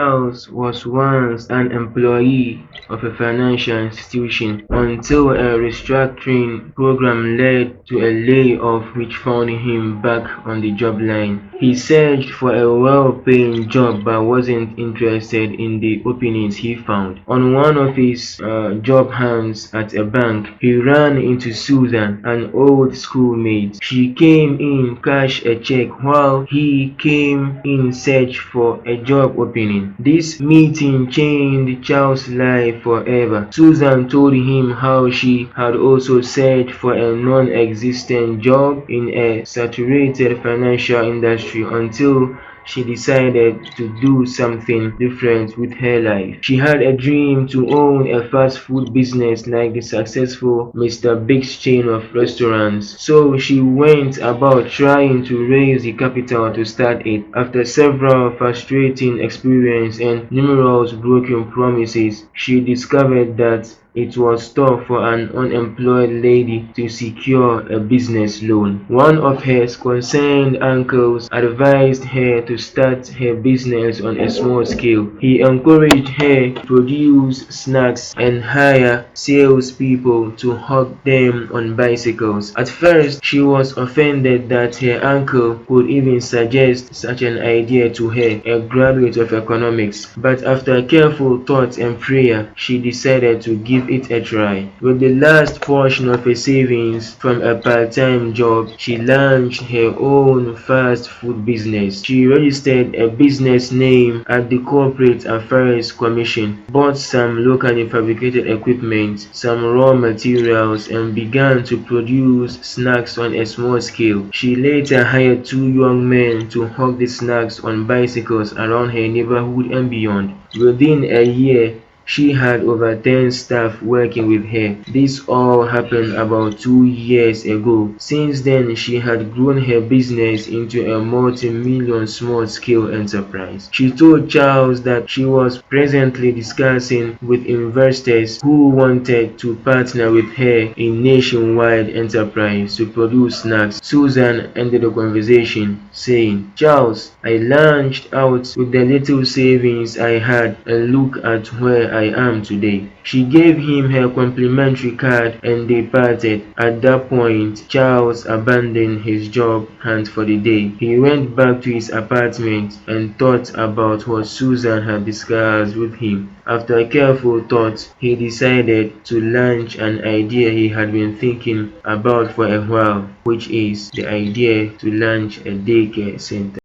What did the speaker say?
Charles was once an employee of a financial institution until a restructuring program led to a layoff which found him back on the job line. He searched for a well-paying job but wasn't interested in the openings he found. On one of his job hunts at a bank, he ran into Susan, an old schoolmate. She came in, cashed a check while he came in search for a job opening. This meeting changed Charles' life forever. Susan told him how she had also searched for a non-existent job in a saturated financial industry until she decided to do something different with her life. She had a dream to own a fast food business like the successful Mr. Big's chain of restaurants. So she went about trying to raise the capital to start it. After several frustrating experiences and numerous broken promises, she discovered that it was tough for an unemployed lady to secure a business loan. One of her concerned uncles advised her to start her business on a small scale. He encouraged her to produce snacks and hire salespeople to hawk them on bicycles. At first, she was offended that her uncle could even suggest such an idea to her, a graduate of economics. But after careful thought and prayer, she decided to give it a try. With the last portion of her savings from a part-time job, she launched her own fast food business. She registered a business name at the Corporate Affairs Commission, bought some locally fabricated equipment, some raw materials, and began to produce snacks on a small scale. She later hired two young men to hawk the snacks on bicycles around her neighborhood and beyond. Within a year, she had over 10 staff working with her. This all happened about 2 years ago. Since then, she had grown her business into a multi-million small-scale enterprise. She told Charles that she was presently discussing with investors who wanted to partner with her in nationwide enterprise to produce snacks. Susan ended the conversation saying, "Charles, I launched out with the little savings I had and look at where I am today." She gave him her complimentary card and they parted. At that point, Charles abandoned his job hunt for the day. He went back to his apartment and thought about what Susan had discussed with him. After careful thought, he decided to launch an idea he had been thinking about for a while, which is the idea to launch a daycare center.